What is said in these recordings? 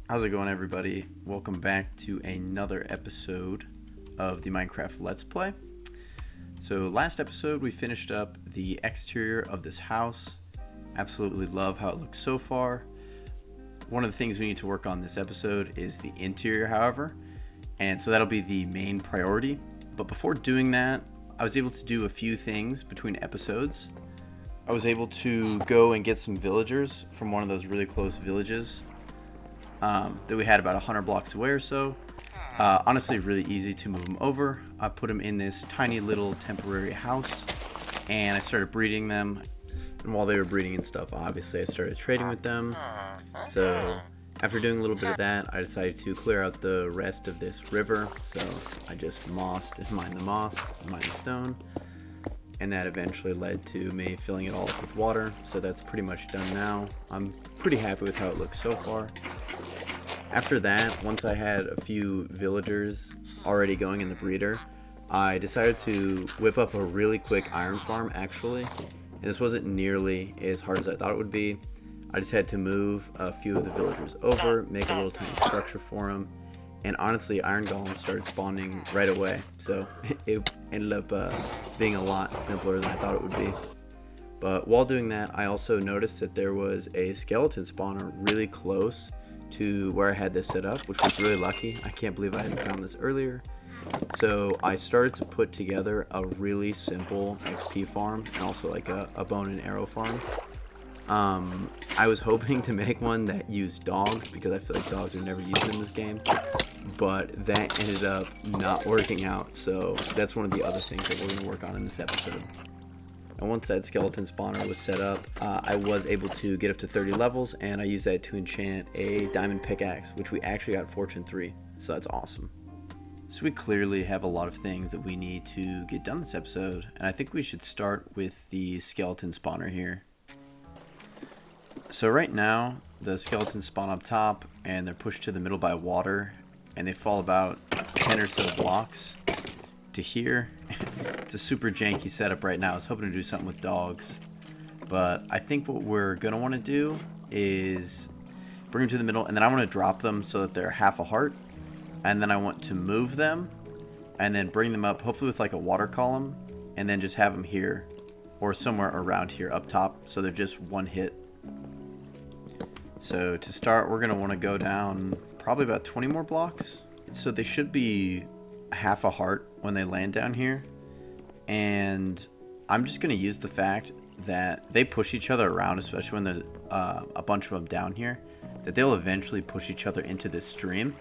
How's it going, everybody? Welcome back to another episode of the Minecraft Let's Play. So last episode we finished up the exterior of this house. Absolutely love how it looks so far. One of the things we need to work on this episode is the interior, however, and so that'll be the main priority. But before doing that, I was able to do a few things between episodes. I was able to go and get some villagers from one of those really close villages that we had about 100 blocks away or so. Honestly, really easy to move them over. I put them in this tiny little temporary house, and I started breeding them. And while they were breeding and stuff, obviously I started trading with them. So after doing a little bit of that, I decided to clear out the rest of this river. So I just mossed and mined the moss, mined the stone, and that eventually led to me filling it all up with water. So that's pretty much done now. I'm pretty happy with how it looks so far. After that, once I had a few villagers already going in the breeder, I decided to whip up a really quick iron farm, actually. And this wasn't nearly as hard as I thought it would be. I just had to move a few of the villagers over, make a little tiny structure for them, and honestly, iron golems started spawning right away. So it ended up being a lot simpler than I thought it would be. But while doing that, I also noticed that there was a skeleton spawner really close to where I had this set up, which was really lucky. I can't believe I hadn't found this earlier. So I started to put together a really simple XP farm and also like a bone and arrow farm. I was hoping to make one that used dogs because I feel like dogs are never used in this game, but that ended up not working out. So that's one of the other things that we're going to work on in this episode. And once that skeleton spawner was set up, I was able to get up to 30 levels, and I used that to enchant a diamond pickaxe, which we actually got Fortune 3, so that's awesome. So we clearly have a lot of things that we need to get done this episode, and I think we should start with the skeleton spawner here. So right now, the skeletons spawn up top, and they're pushed to the middle by water, and they fall about 10 or so blocks to here. It's a super janky setup right now. I was hoping to do something with dogs, but I think what we're gonna want to do is bring them to the middle, and then I want to drop them so that they're half a heart, and then I want to move them and then bring them up, hopefully with like a water column, and then just have them here or somewhere around here up top so they're just one hit. So to start, we're gonna want to go down probably about 20 more blocks, so they should be half a heart when they land down here. And I'm just going to use the fact that they push each other around, especially when there's a bunch of them down here, that they'll eventually push each other into this stream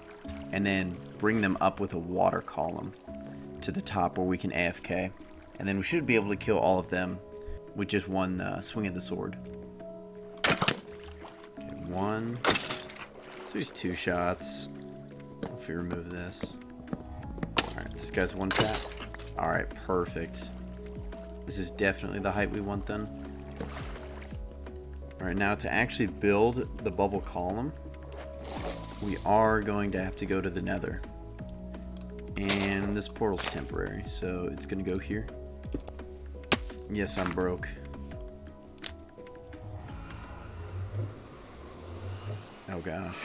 and then bring them up with a water column to the top where we can AFK, and then we should be able to kill all of them with just one swing of the sword. Okay, one. So there's two shots if we remove this. Alright, this guy's one tap. Alright, perfect. This is definitely the height we want then. Alright, now to actually build the bubble column, we are going to have to go to the nether. And this portal's temporary, so it's going to go here. Yes, I'm broke. Oh gosh.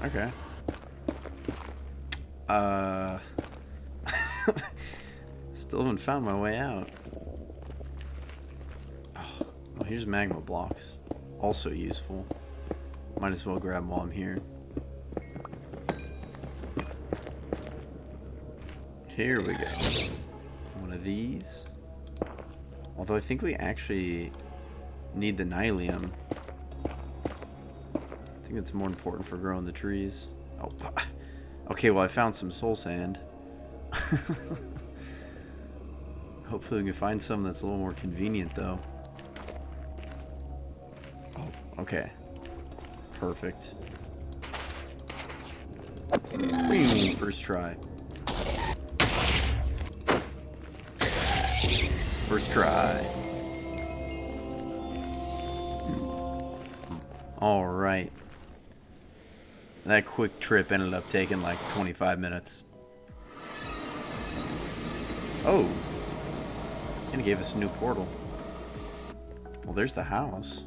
Okay. Still haven't found my way out. Oh, well, here's magma blocks. Also useful. Might as well grab them while I'm here. Here we go. One of these. Although I think we actually need the nylium. I think it's more important for growing the trees. Oh, okay, well I found some soul sand. Hopefully we can find some that's a little more convenient though. Oh, okay. Perfect. First try. First try. Alright. That quick trip ended up taking like 25 minutes. Oh. And it gave us a new portal. Well, there's the house.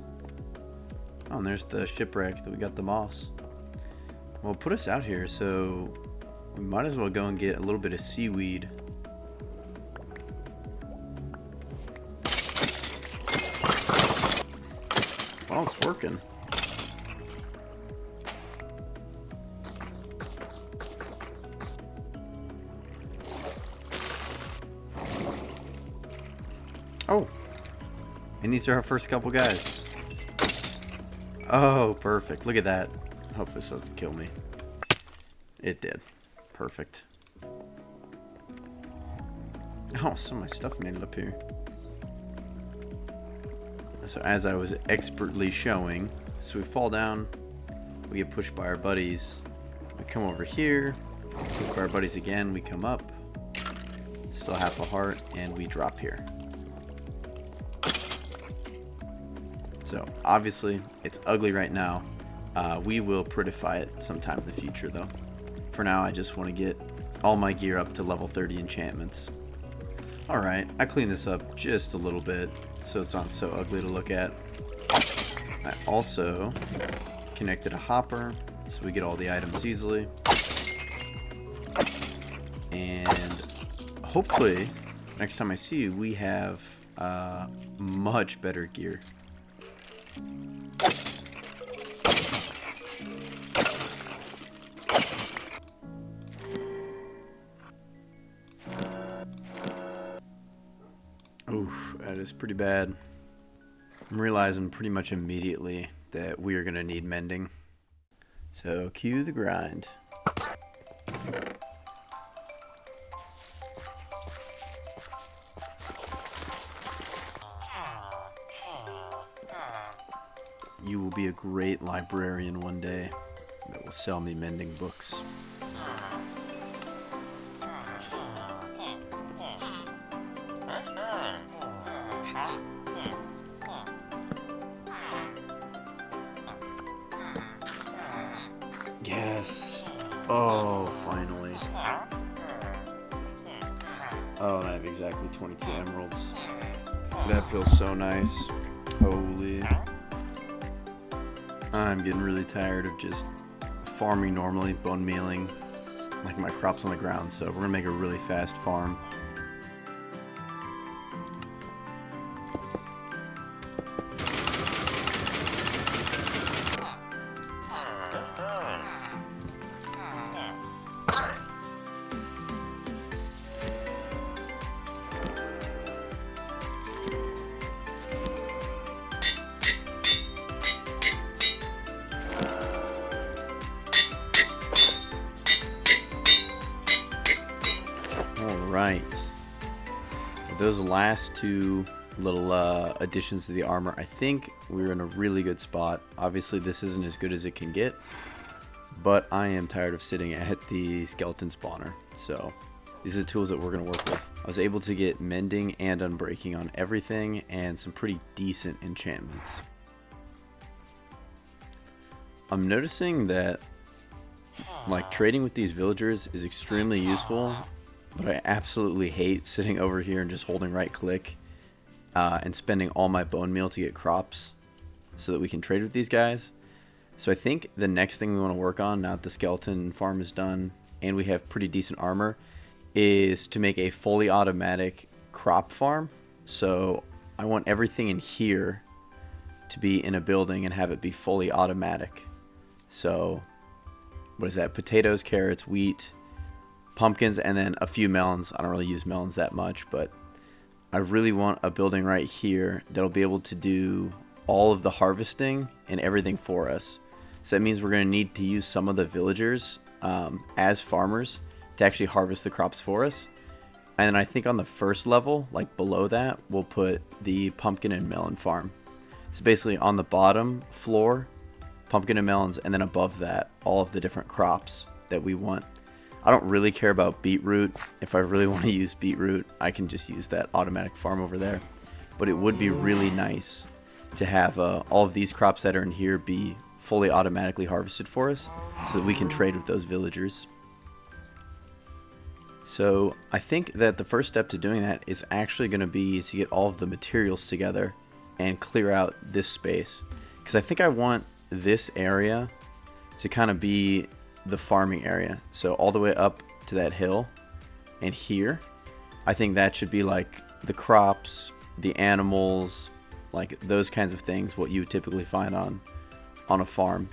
Oh, and there's the shipwreck that we got the moss. Well, put us out here, so we might as well go and get a little bit of seaweed. Well, it's working. Oh, and these are our first couple guys. Oh, perfect. Look at that. Hope this doesn't kill me. It did. Perfect. Oh, some of my stuff made it up here. So as I was expertly showing, so we fall down, we get pushed by our buddies, we come over here, pushed by our buddies again, we come up, still half a heart, and we drop here. So obviously it's ugly right now. We will prettify it sometime in the future though. For now I just want to get all my gear up to level 30 enchantments. Alright, I cleaned this up just a little bit so it's not so ugly to look at. I also connected a hopper so we get all the items easily. And hopefully next time I see you we have much better gear. Oof, that is pretty bad. I'm realizing pretty much immediately that we are going to need mending. So cue the grind. You will be a great librarian one day that will sell me mending books. Yes. Oh, finally. Oh, I have exactly 22 emeralds. That feels so nice. Holy. I'm getting really tired of just farming normally, bone mealing, like my crops on the ground, so we're gonna make a really fast farm. Alright, those last two little additions to the armor, I think we're in a really good spot. Obviously this isn't as good as it can get, but I am tired of sitting at the skeleton spawner, so these are the tools that we're going to work with. I was able to get mending and unbreaking on everything and some pretty decent enchantments. I'm noticing that like trading with these villagers is extremely useful, but I absolutely hate sitting over here and just holding right click and spending all my bone meal to get crops so that we can trade with these guys. So I think the next thing we want to work on now that the skeleton farm is done and we have pretty decent armor is to make a fully automatic crop farm. So I want everything in here to be in a building and have it be fully automatic. So what is that? Potatoes, carrots, wheat, pumpkins, and then a few melons. I don't really use melons that much, but I really want a building right here that'll be able to do all of the harvesting and everything for us. So that means we're going to need to use some of the villagers as farmers to actually harvest the crops for us. And then I think on the first level, like below that, we'll put the pumpkin and melon farm. So basically on the bottom floor, pumpkin and melons, and then above that, all of the different crops that we want. I don't really care about beetroot. If I really want to use beetroot, I can just use that automatic farm over there. But it would be really nice to have all of these crops that are in here be fully automatically harvested for us so that we can trade with those villagers. So I think that the first step to doing that is actually going to be to get all of the materials together and clear out this space, because I think I want this area to kind of be the farming area. So all the way up to that hill and here, I think that should be like the crops, the animals, like those kinds of things, what you would typically find on a farm,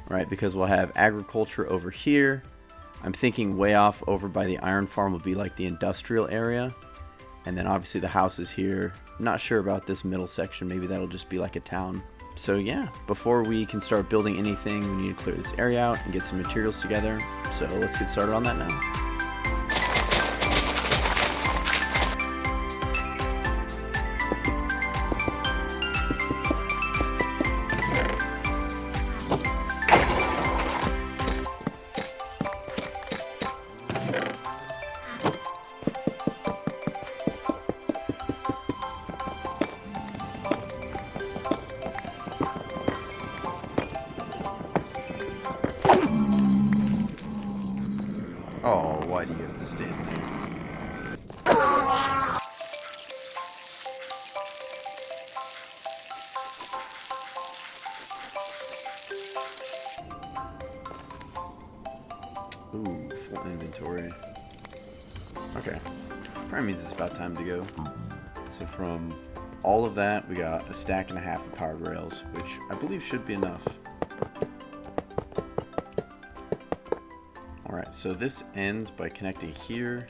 right? Because we'll have agriculture over here. I'm thinking way off over by the iron farm would be like the industrial area, and then obviously the houses here. I'm not sure about this middle section, maybe that'll just be like a town. So yeah, before we can start building anything, we need to clear this area out and get some materials together. So let's get started on that now. Oh, why do you have to stay in there? Ooh, full inventory. Okay. Probably means it's about time to go. So from all of that, we got a stack and a half of powered rails, which I believe should be enough. Alright, so this ends by connecting here,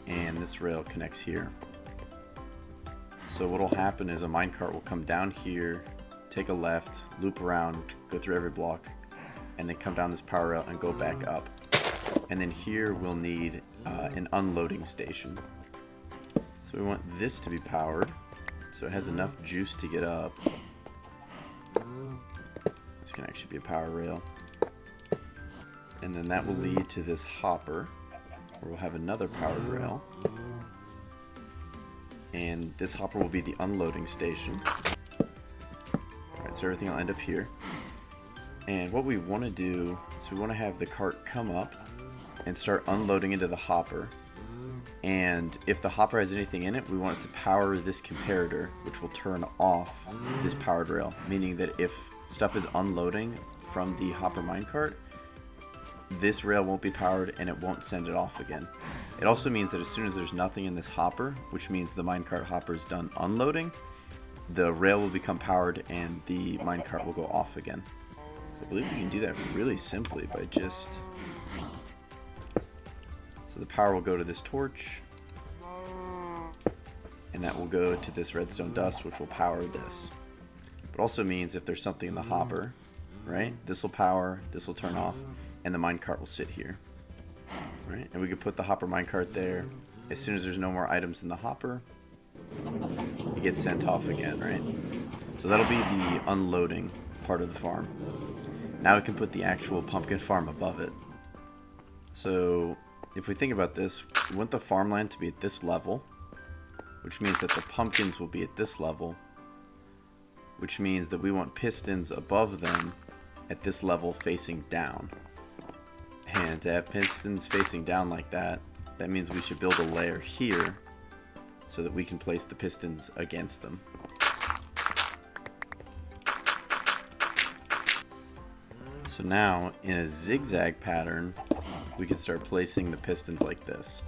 and this rail connects here. So what will happen is a minecart will come down here, take a left, loop around, go through every block, and then come down this power rail and go back up. And then here we'll need an unloading station. So we want this to be powered, so it has enough juice to get up. This can actually be a power rail. And then that will lead to this hopper, where we'll have another powered rail. And this hopper will be the unloading station. Alright, so everything will end up here. And what we want to do is we want to have the cart come up and start unloading into the hopper. And if the hopper has anything in it, we want it to power this comparator, which will turn off this powered rail. Meaning that if stuff is unloading from the hopper minecart, this rail won't be powered and it won't send it off again. It also means that as soon as there's nothing in this hopper, which means the minecart hopper is done unloading, the rail will become powered and the minecart will go off again. So I believe we can do that really simply by just... So the power will go to this torch, and that will go to this redstone dust, which will power this. But also means if there's something in the hopper, right, this will power, this will turn off, and the minecart will sit here. Right? And we could put the hopper minecart there. As soon as there's no more items in the hopper, it gets sent off again, right? So that'll be the unloading part of the farm. Now we can put the actual pumpkin farm above it. So if we think about this, we want the farmland to be at this level, which means that the pumpkins will be at this level, which means that we want pistons above them at this level facing down. And to have pistons facing down like that, that means we should build a layer here so that we can place the pistons against them. So now, in a zigzag pattern, we can start placing the pistons like this.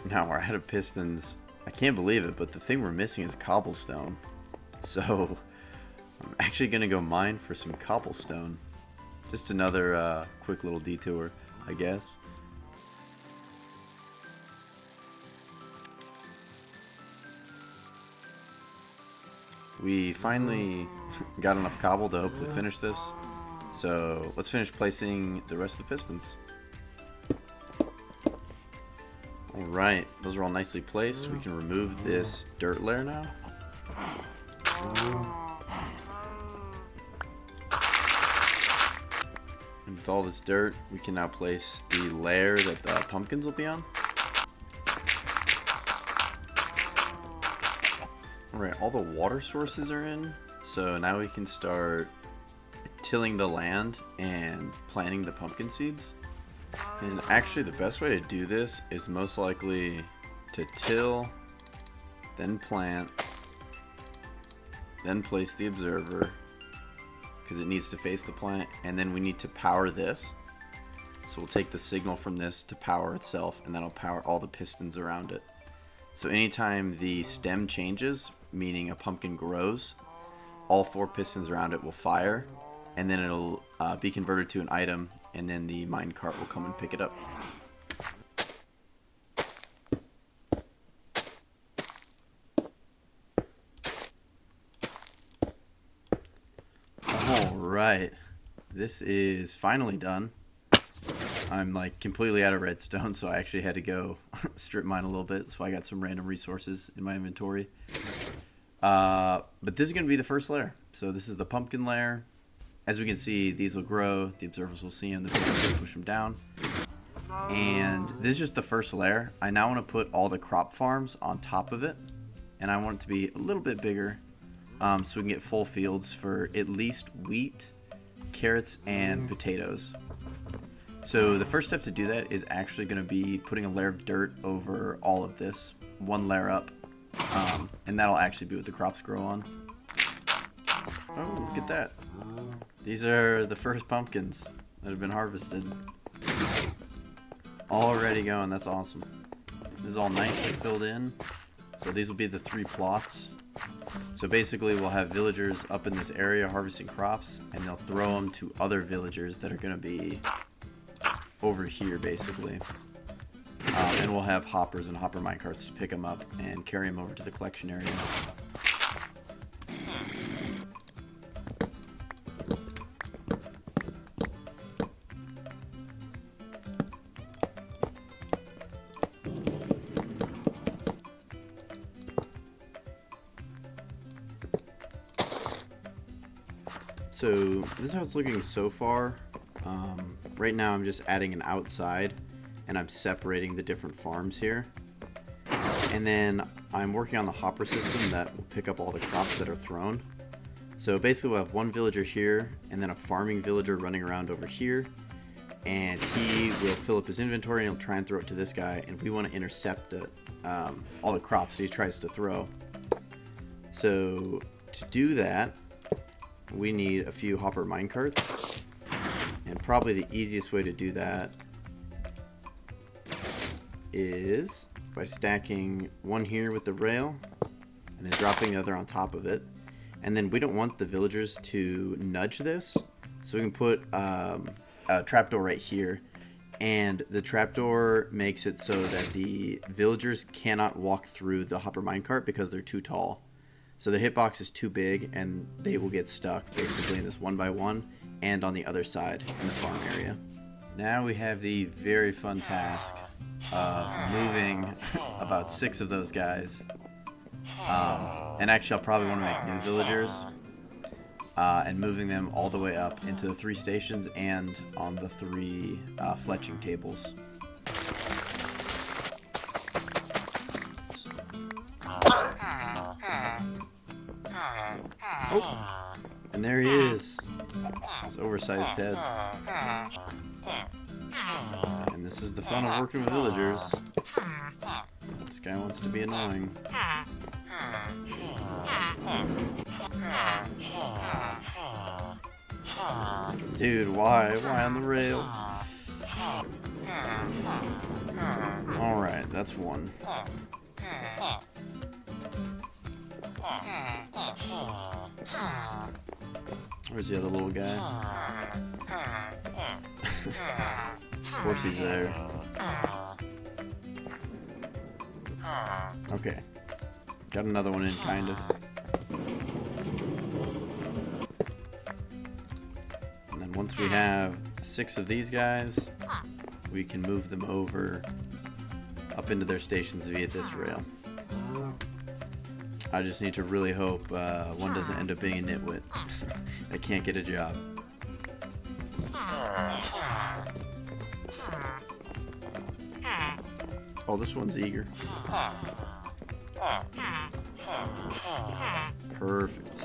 Now we're out of pistons. I can't believe it, but the thing we're missing is cobblestone. So I'm actually going to go mine for some cobblestone. Just another quick little detour, I guess. We finally got enough cobble to hopefully finish this. So let's finish placing the rest of the pistons. Alright, those are all nicely placed. We can remove this dirt layer now. And with all this dirt, we can now place the layer that the pumpkins will be on. Alright, all the water sources are in, so now we can start tilling the land and planting the pumpkin seeds. And actually the best way to do this is most likely to till, then plant, then place the observer because it needs to face the plant, and then we need to power this. So we'll take the signal from this to power itself, and that'll power all the pistons around it. So anytime the stem changes, meaning a pumpkin grows, all 4 pistons around it will fire, and then it'll be converted to an item, and then the minecart will come and pick it up. Alright, this is finally done. I'm like completely out of redstone, so I actually had to go strip mine a little bit, so I got some random resources in my inventory. But this is going to be the first layer. So this is the pumpkin layer. As we can see, these will grow, the observers will see them, the pistons will push them down. And this is just the first layer. I now want to put all the crop farms on top of it, and I want it to be a little bit bigger, so we can get full fields for at least wheat, carrots, and potatoes. So the first step to do that is actually going to be putting a layer of dirt over all of this, one layer up, and that'll actually be what the crops grow on. Oh, look at that. These are the first pumpkins that have been harvested. Already going, that's awesome. This is all nicely filled in. So these will be the 3 plots. So basically we'll have villagers up in this area harvesting crops, and they'll throw them to other villagers that are going to be over here basically. And we'll have hoppers and hopper minecarts to pick them up and carry them over to the collection area. So this is how it's looking so far. Right now I'm just adding an outside, and I'm separating the different farms here. And then I'm working on the hopper system that will pick up all the crops that are thrown. So basically we'll have one villager here, and then a farming villager running around over here. And he will fill up his inventory, and he'll try and throw it to this guy, and we want to intercept all the crops that he tries to throw. So to do that, we need a few hopper minecarts. And probably the easiest way to do that is by stacking one here with the rail and then dropping the other on top of it. And then we don't want the villagers to nudge this, so we can put a trapdoor right here. And the trapdoor makes it so that the villagers cannot walk through the hopper minecart because they're too tall. So the hitbox is too big, and they will get stuck basically in this 1x1 and on the other side in the farm area. Now we have the very fun task of moving about 6 of those guys. And actually I'll probably want to make new villagers and moving them all the way up into the 3 stations and on the 3 fletching tables. Oh, and there he is. His oversized head. And this is the fun of working with villagers. This guy wants to be annoying. Dude, why? Why on the rail? Alright, that's one. Where's the other little guy? Of course he's there. Okay. Got another one in, kind of. And then once we have 6 of these guys, we can move them over up into their stations via this rail. I just need to really hope one doesn't end up being a nitwit. I can't get a job. Oh, this one's eager. Perfect.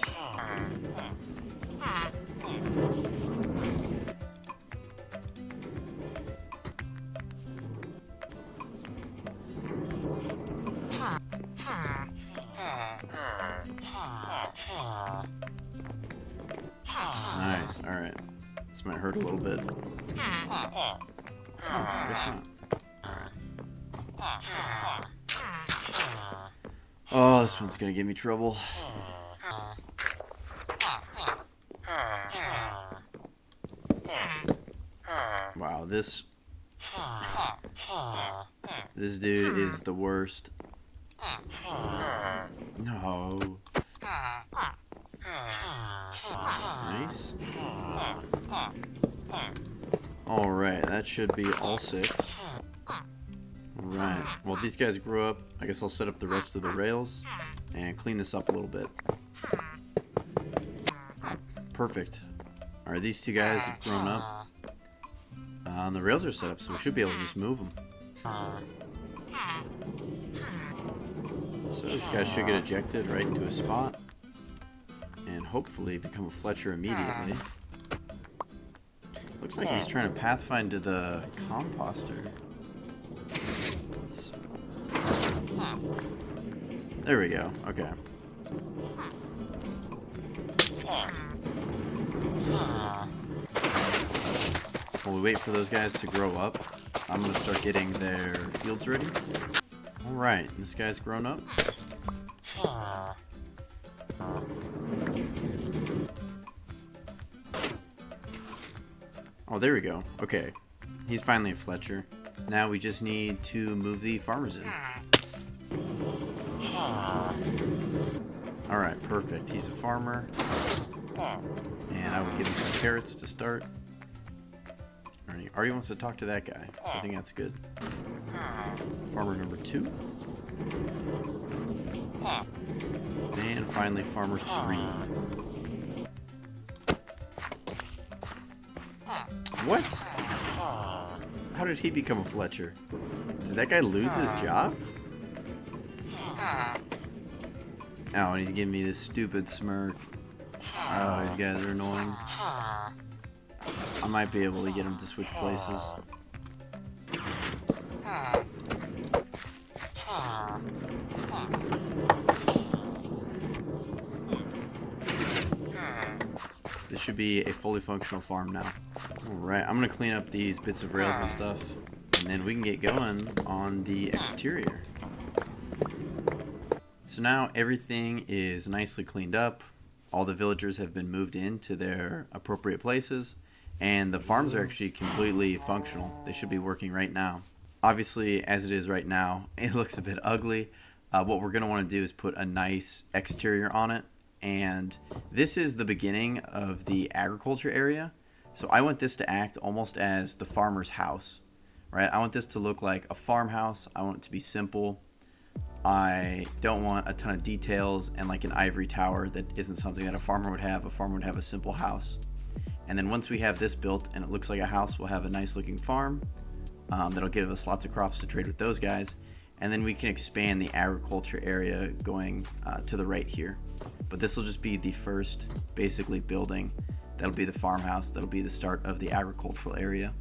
Alright. This might hurt a little bit. Oh, guess not. Oh, this one's gonna give me trouble. Wow, this dude is the worst. No. Nice. Alright, that should be all 6. Alright, well, these guys grow up. I guess I'll set up the rest of the rails and clean this up a little bit. Perfect. Alright, these 2 guys have grown up. And the rails are set up, so we should be able to just move them. So these guys should get ejected right into a spot. And hopefully become a Fletcher immediately. Looks like he's trying to pathfind to the composter. There we go. Okay. While we wait for those guys to grow up, I'm going to start getting their fields ready. Alright, this guy's grown up. Oh, there we go. Okay. He's finally a Fletcher. Now we just need to move the farmers in. Alright, perfect. He's a farmer. And I will give him some carrots to start. He already wants to talk to that guy, so I think that's good. Farmer number 2. And finally, farmer 3. What? How did he become a Fletcher? Did that guy lose his job? Oh, and he's giving me this stupid smirk. Oh, these guys are annoying. I might be able to get him to switch places. This should be a fully functional farm now. Alright, I'm going to clean up these bits of rails and stuff, and then we can get going on the exterior. So now everything is nicely cleaned up. All the villagers have been moved into their appropriate places, and the farms are actually completely functional. They should be working right now. Obviously, as it is right now, it looks a bit ugly. What we're going to want to do is put a nice exterior on it. And this is the beginning of the agriculture area. So I want this to act almost as the farmer's house, right? I want this to look like a farmhouse. I want it to be simple. I don't want a ton of details and like an ivory tower that isn't something that a farmer would have. A farmer would have a simple house. And then once we have this built and it looks like a house, we'll have a nice looking farm that'll give us lots of crops to trade with those guys. And then we can expand the agriculture area going to the right here. But this will just be the first basically building. That'll be the farmhouse. That'll be the start of the agricultural area.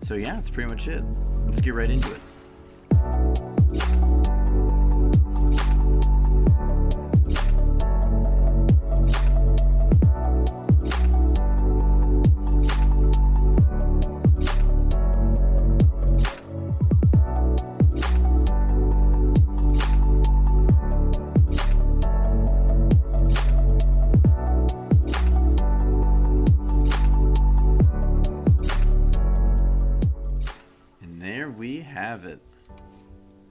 So yeah, that's pretty much it. Let's get right into it. Have it.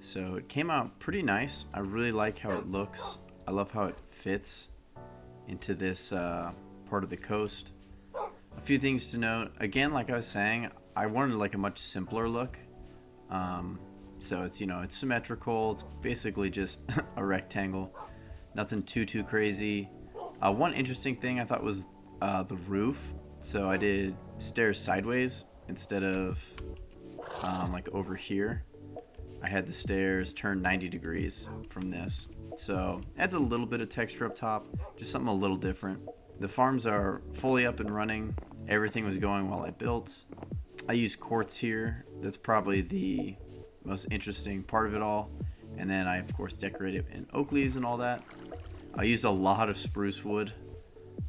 So it came out pretty nice. I really like how it looks. I love how it fits into this part of the coast. A few things to note. Again, like I was saying, I wanted like a much simpler look. So it's, you know, it's symmetrical. It's basically just a rectangle. Nothing too crazy. One interesting thing I thought was the roof. So I did stairs sideways instead of like over here. I had the stairs turned 90 degrees from this, so adds a little bit of texture up top, just something a little different. The farms are fully up and running. Everything was going while I built. I used quartz here. That's probably the most interesting part of it all. And then I of course decorate it in oak leaves and all that. I used a lot of spruce wood,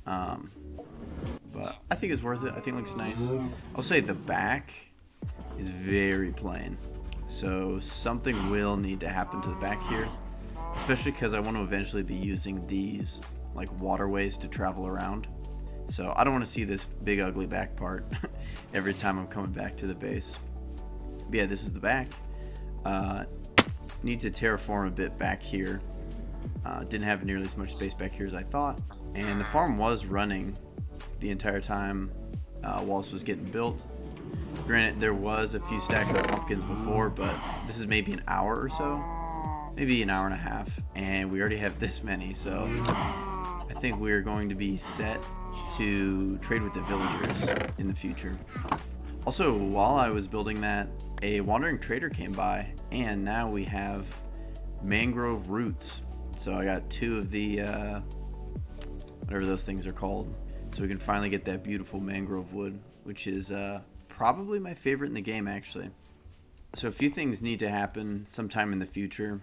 but I think it's worth it. I think it looks nice. I'll say the back is very plain. So something will need to happen to the back here. Especially because I want to eventually be using these like waterways to travel around. So I don't want to see this big ugly back part every time I'm coming back to the base. But yeah, this is the back. Need to terraform a bit back here. Didn't have nearly as much space back here as I thought. And the farm was running the entire time while this was getting built. Granted, there was a few stacks of pumpkins before, but this is maybe an hour or so. Maybe an hour and a half. And we already have this many, so I think we're going to be set to trade with the villagers in the future. Also, while I was building that, a wandering trader came by, and now we have mangrove roots. So I got 2 of the whatever those things are called, so we can finally get that beautiful mangrove wood, which is probably my favorite in the game, actually. So a few things need to happen sometime in the future.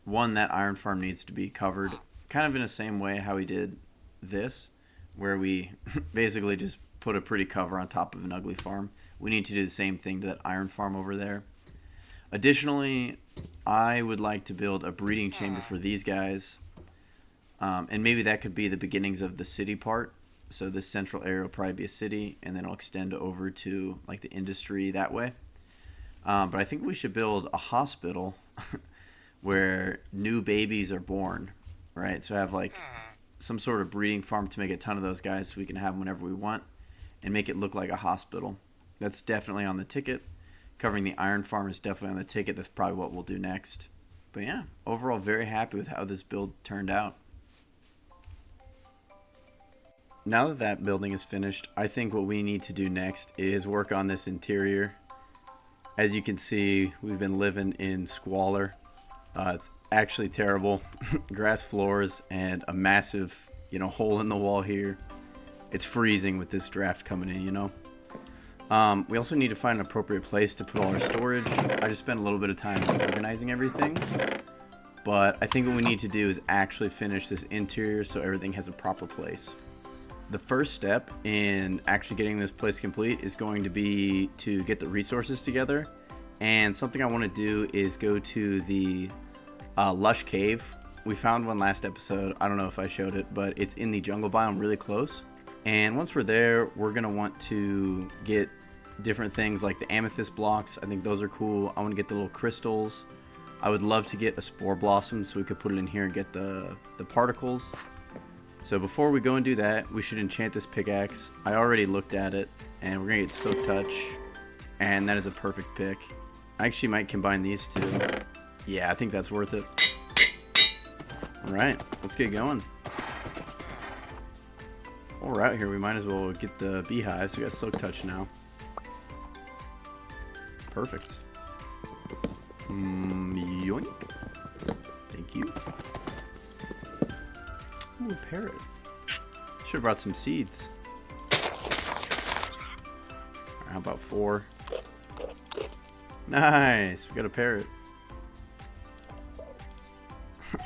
One, that iron farm needs to be covered, kind of in the same way how we did this, where we basically just put a pretty cover on top of an ugly farm. We need to do the same thing to that iron farm over there. Additionally, I would like to build a breeding chamber for these guys. And maybe that could be the beginnings of the city part. So this central area will probably be a city, and then it'll extend over to like the industry that way. But I think we should build a hospital where new babies are born, right? So have like some sort of breeding farm to make a ton of those guys so we can have them whenever we want and make it look like a hospital. That's definitely on the ticket. Covering the iron farm is definitely on the ticket. That's probably what we'll do next. But yeah, overall very happy with how this build turned out. Now that that building is finished, I think what we need to do next is work on this interior. As you can see, we've been living in squalor. It's actually terrible. Grass floors and a massive, hole in the wall here. It's freezing with this draft coming in, We also need to find an appropriate place to put all our storage. I just spent a little bit of time organizing everything. But I think what we need to do is actually finish this interior so everything has a proper place. The first step in actually getting this place complete is going to be to get the resources together. And something I want to do is go to the lush cave. We found one last episode. I don't know if I showed it, but it's in the jungle biome really close. And once we're there, we're going to want to get different things like the amethyst blocks. I think those are cool. I want to get the little crystals. I would love to get a spore blossom so we could put it in here and get the particles. So before we go and do that, we should enchant this pickaxe. I already looked at it, and we're going to get Silk Touch, and that is a perfect pick. I actually might combine these two. Yeah, I think that's worth it. Alright, let's get going. While we're out here, we might as well get the beehives. We got Silk Touch now. Perfect. Yoink. Thank you. Ooh, parrot. Should have brought some seeds. Right, how about 4? Nice. We got a parrot. You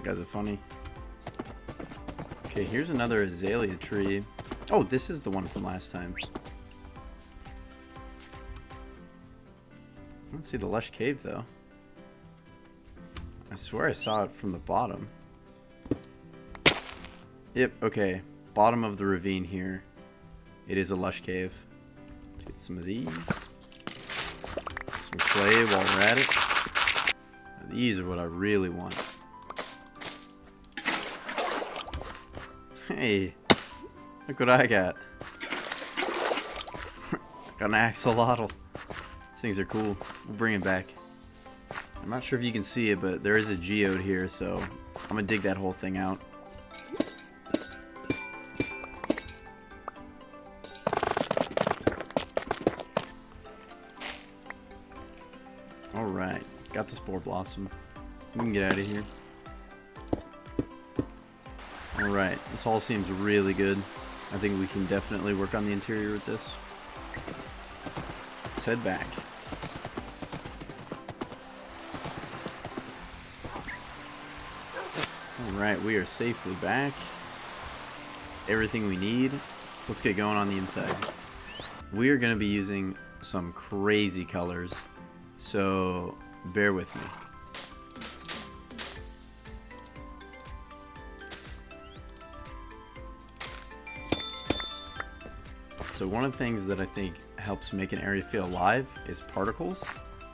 guys are funny. Okay, here's another azalea tree. Oh, this is the one from last time. I don't see the lush cave though. I swear I saw it from the bottom. Yep, okay. Bottom of the ravine here. It is a lush cave. Let's get some of these. Some clay while we're at it. Now, these are what I really want. Hey, look what I got. Got an axolotl. These things are cool. We'll bring it back. I'm not sure if you can see it, but there is a geode here, so I'm gonna dig that whole thing out. Alright, got the spore blossom. We can get out of here. Alright, this all seems really good. I think we can definitely work on the interior with this. Let's head back. Alright, we are safely back. Everything we need. So let's get going on the inside. We are going to be using some crazy colors, so bear with me. So one of the things that I think helps make an area feel alive is particles,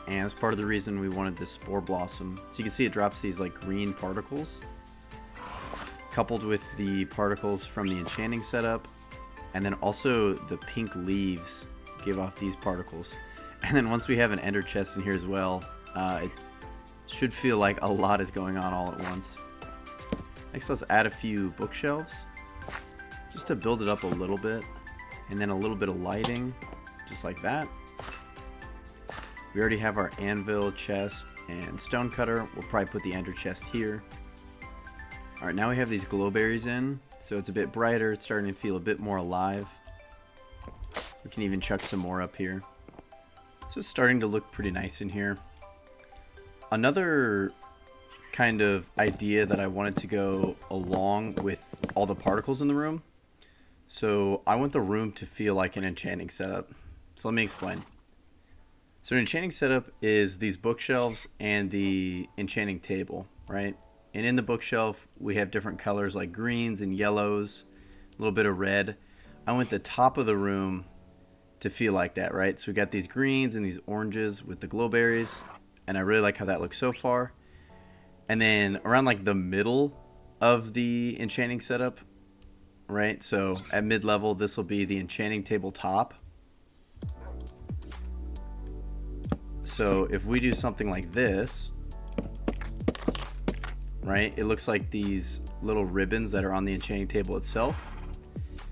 and that's part of the reason we wanted this spore blossom. So you can see it drops these like green particles, coupled with the particles from the enchanting setup, and then also the pink leaves give off these particles. And then once we have an ender chest in here as well, it should feel like a lot is going on all at once. Next, let's add a few bookshelves just to build it up a little bit, and then a little bit of lighting just like that. We already have our anvil, chest, and stone cutter. We'll probably put the ender chest here. Alright, now we have these glowberries in, so it's a bit brighter. It's starting to feel a bit more alive. We can even chuck some more up here. So it's starting to look pretty nice in here. Another kind of idea that I wanted to go along with all the particles in the room. So I want the room to feel like an enchanting setup. So let me explain. So an enchanting setup is these bookshelves and the enchanting table, right? And in the bookshelf, we have different colors like greens and yellows, a little bit of red. I want the top of the room to feel like that, right? So we got these greens and these oranges with the glowberries, and I really like how that looks so far. And then around like the middle of the enchanting setup, right? So at mid-level, this will be the enchanting table top. So if we do something like this, right, it looks like these little ribbons that are on the enchanting table itself.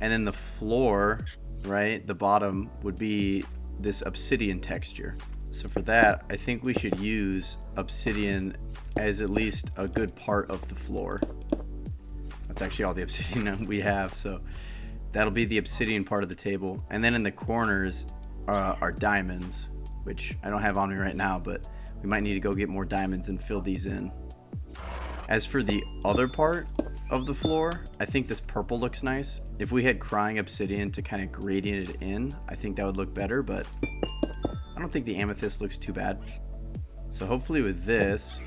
And then the floor, right, the bottom would be this obsidian texture. So for that, I think we should use obsidian as at least a good part of the floor. That's actually all the obsidian we have, so that'll be the obsidian part of the table. And then in the corners are diamonds, which I don't have on me right now, but we might need to go get more diamonds and fill these in. As for the other part of the floor, I think this purple looks nice. If we had crying obsidian to kind of gradient it in, I think that would look better, but I don't think the amethyst looks too bad. So hopefully with this,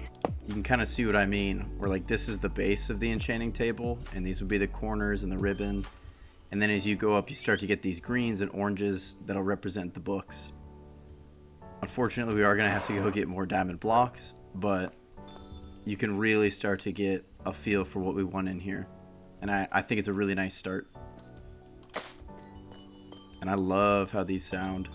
you can kind of see what I mean, where like this is the base of the enchanting table, and these would be the corners and the ribbon. And then as you go up, you start to get these greens and oranges that'll represent the books. Unfortunately, we are going to have to go get more diamond blocks, but you can really start to get a feel for what we want in here. And I think it's a really nice start. And I love how these sound.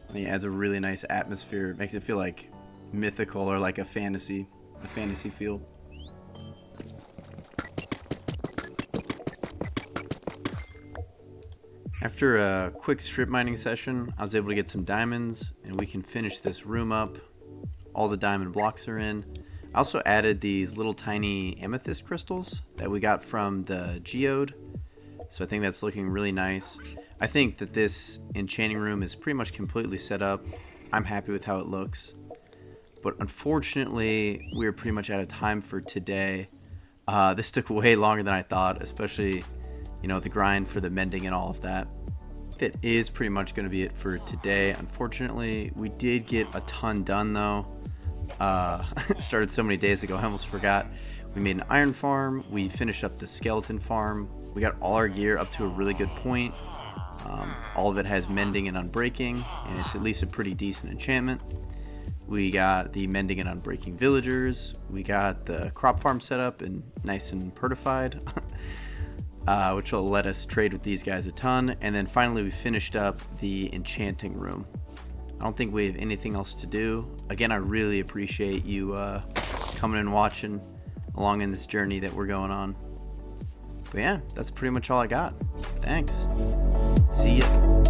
I think it adds a really nice atmosphere. It makes it feel like mythical or like a fantasy feel. After a quick strip mining session, I was able to get some diamonds, and we can finish this room up. All the diamond blocks are in. I also added these little tiny amethyst crystals that we got from the geode, so I think that's looking really nice. I think that this enchanting room is pretty much completely set up. I'm happy with how it looks. But unfortunately, we're pretty much out of time for today. This took way longer than I thought, especially, you know, the grind for the mending and all of that. That is pretty much going to be it for today. Unfortunately, we did get a ton done though. Started so many days ago, I almost forgot. We made an iron farm. We finished up the skeleton farm. We got all our gear up to a really good point. All of it has mending and unbreaking, and it's at least a pretty decent enchantment. We got the mending and unbreaking villagers. We got the crop farm set up and nice and pertified, which will let us trade with these guys a ton. And then finally, we finished up the enchanting room. I don't think we have anything else to do. Again, I really appreciate you coming and watching along in this journey that we're going on. But yeah, that's pretty much all I got. Thanks. See ya.